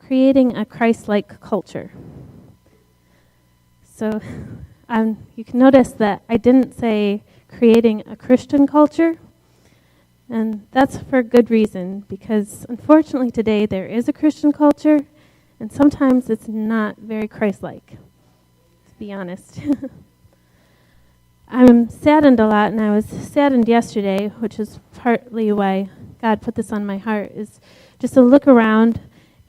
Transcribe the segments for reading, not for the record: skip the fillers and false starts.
creating a Christ-like culture. So you can notice that I didn't say creating a Christian culture, and that's for a good reason, because unfortunately today there is a Christian culture, and sometimes it's not very Christ-like, to be honest. I'm saddened a lot, and I was saddened yesterday, which is partly why God put this on my heart, is just to look around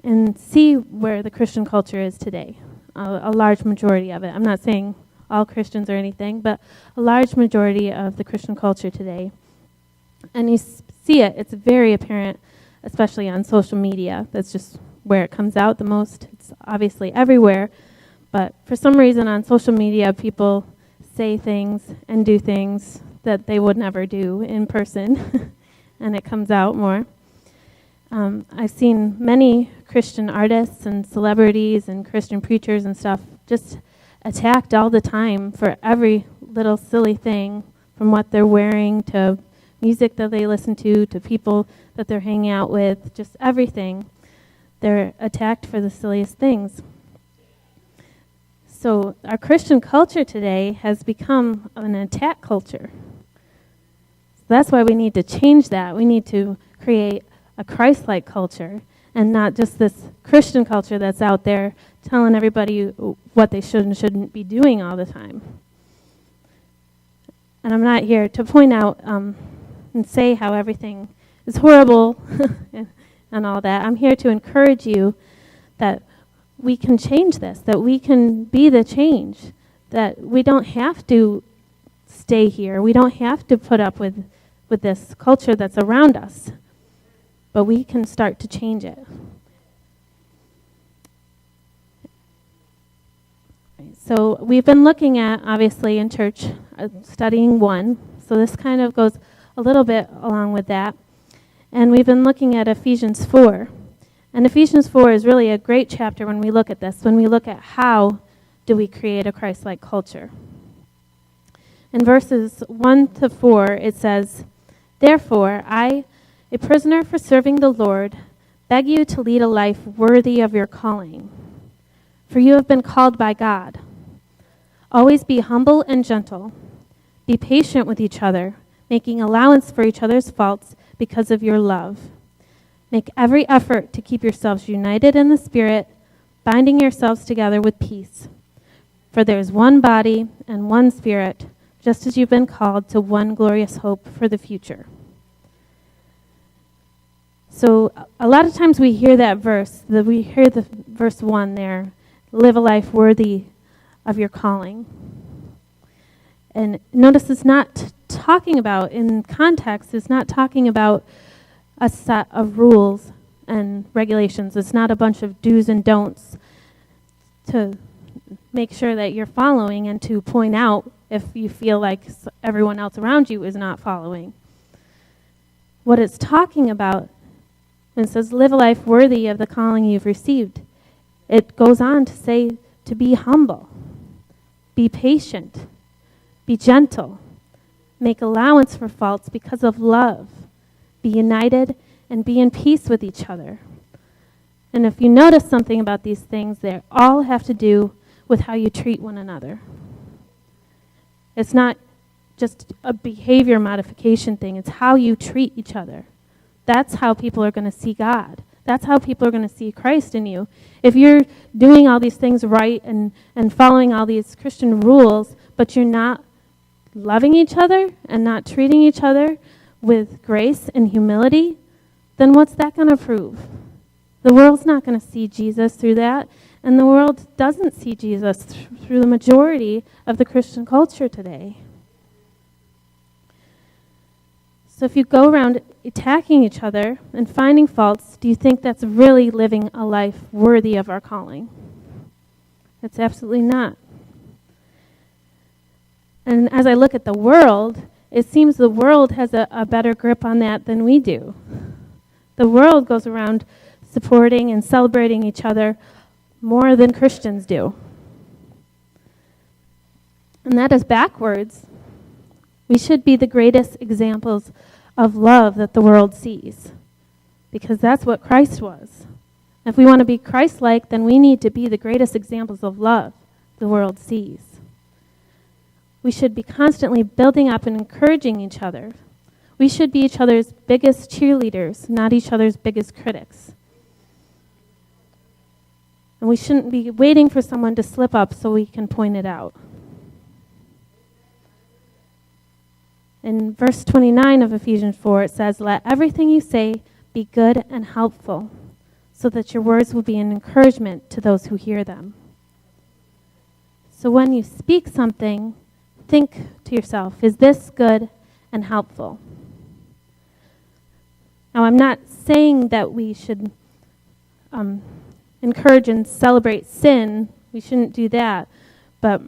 and see where the Christian culture is today, a large majority of it. I'm not saying all Christians or anything, but a large majority of the Christian culture today. And you see it, it's very apparent, especially on social media. That's just where it comes out the most. It's obviously everywhere, but for some reason on social media, people say things and do things that they would never do in person, and it comes out more. I've seen many Christian artists and celebrities and Christian preachers and stuff just attacked all the time for every little silly thing, from what they're wearing to music that they listen to people that they're hanging out with, just everything. They're attacked for the silliest things. So our Christian culture today has become an attack culture. So that's why we need to change that. We need to create a Christ-like culture and not just this Christian culture that's out there telling everybody what they should and shouldn't be doing all the time. And I'm not here to point out and say how everything is horrible and all that. I'm here to encourage you that we can change this, that we can be the change, that we don't have to stay here. We don't have to put up with this culture that's around us, but we can start to change it. So we've been looking at, obviously, in church, studying 1. So this kind of goes a little bit along with that. And we've been looking at Ephesians 4. And Ephesians 4 is really a great chapter when we look at this, when we look at how do we create a Christ-like culture. In verses 1 to 4, it says, "Therefore, I, a prisoner for serving the Lord, beg you to lead a life worthy of your calling. For you have been called by God. Always be humble and gentle. Be patient with each other, making allowance for each other's faults because of your love. Make every effort to keep yourselves united in the Spirit, binding yourselves together with peace. For there is one body and one Spirit, just as you've been called to one glorious hope for the future." So a lot of times we hear that verse, we hear the verse 1 there, live a life worthy of your calling. And notice it's not talking about, in context, it's not talking about a set of rules and regulations. It's not a bunch of do's and don'ts to make sure that you're following and to point out if you feel like everyone else around you is not following. What it's talking about, when it says live a life worthy of the calling you've received, it goes on to say to be humble, be patient, be gentle, make allowance for faults because of love, be united, and be in peace with each other. And if you notice something about these things, they all have to do with how you treat one another. It's not just a behavior modification thing. It's how you treat each other. That's how people are going to see God. That's how people are going to see Christ in you. If you're doing all these things right and following all these Christian rules, but you're not loving each other and not treating each other with grace and humility, then what's that going to prove? The world's not going to see Jesus through that, and the world doesn't see Jesus through the majority of the Christian culture today. So if you go around attacking each other and finding faults, do you think that's really living a life worthy of our calling? It's absolutely not. And as I look at the world, it seems the world has a better grip on that than we do. The world goes around supporting and celebrating each other more than Christians do. And that is backwards. We should be the greatest examples of love that the world sees, because that's what Christ was. If we want to be Christ-like, then we need to be the greatest examples of love the world sees. We should be constantly building up and encouraging each other. We should be each other's biggest cheerleaders, not each other's biggest critics. And we shouldn't be waiting for someone to slip up so we can point it out. In verse 29 of Ephesians 4, it says, "Let everything you say be good and helpful, so that your words will be an encouragement to those who hear them." So when you speak something, think to yourself, is this good and helpful? Now, I'm not saying that we should encourage and celebrate sin. We shouldn't do that. But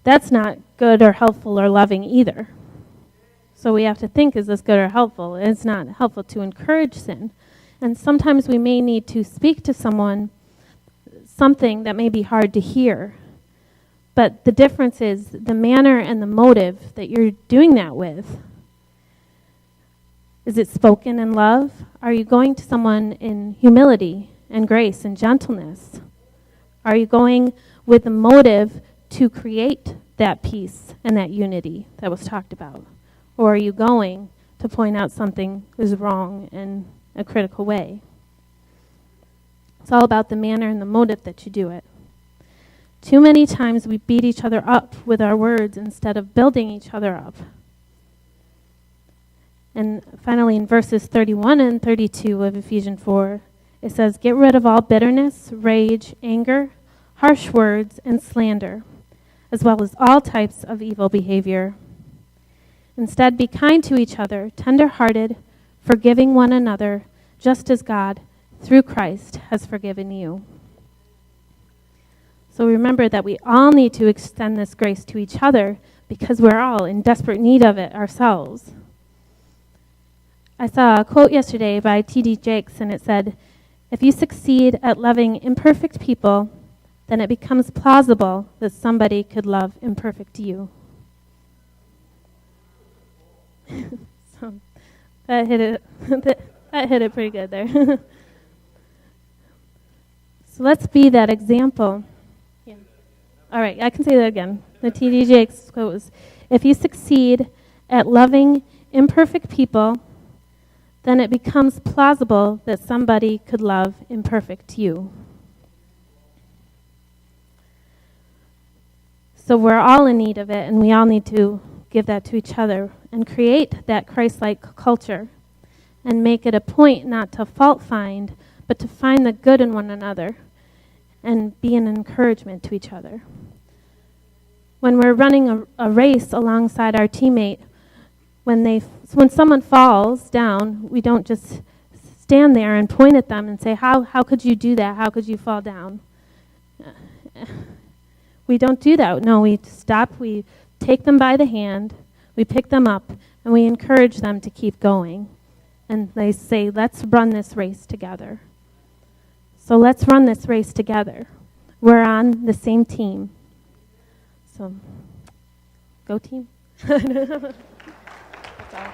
that's not good or helpful or loving either. So we have to think, is this good or helpful? It's not helpful to encourage sin. And sometimes we may need to speak to someone something that may be hard to hear. But the difference is the manner and the motive that you're doing that with. Is it spoken in love? Are you going to someone in humility and grace and gentleness? Are you going with a motive to create that peace and that unity that was talked about? Or are you going to point out something is wrong in a critical way? It's all about the manner and the motive that you do it. Too many times we beat each other up with our words instead of building each other up. And finally, in verses 31 and 32 of Ephesians 4, it says, "Get rid of all bitterness, rage, anger, harsh words, and slander, as well as all types of evil behavior. Instead, be kind to each other, tender-hearted, forgiving one another, just as God, through Christ, has forgiven you." So remember that we all need to extend this grace to each other because we're all in desperate need of it ourselves. I saw a quote yesterday by T.D. Jakes, and it said, "If you succeed at loving imperfect people, then it becomes plausible that somebody could love imperfect you." So that hit it. That hit it pretty good there. So let's be that example. Yeah. All right, I can say that again. The T.D. Jakes quote was, "If you succeed at loving imperfect people, then it becomes plausible that somebody could love imperfect you." So we're all in need of it, and we all need to give that to each other and create that Christ-like culture and make it a point not to fault find, but to find the good in one another and be an encouragement to each other. When we're running a race alongside our teammate, when someone falls down, we don't just stand there and point at them and say, how could you do that? How could you fall down? We don't do that. No, we stop, we take them by the hand, we pick them up, and we encourage them to keep going. And they say, let's run this race together. So let's run this race together. We're on the same team. So, go team. That's all.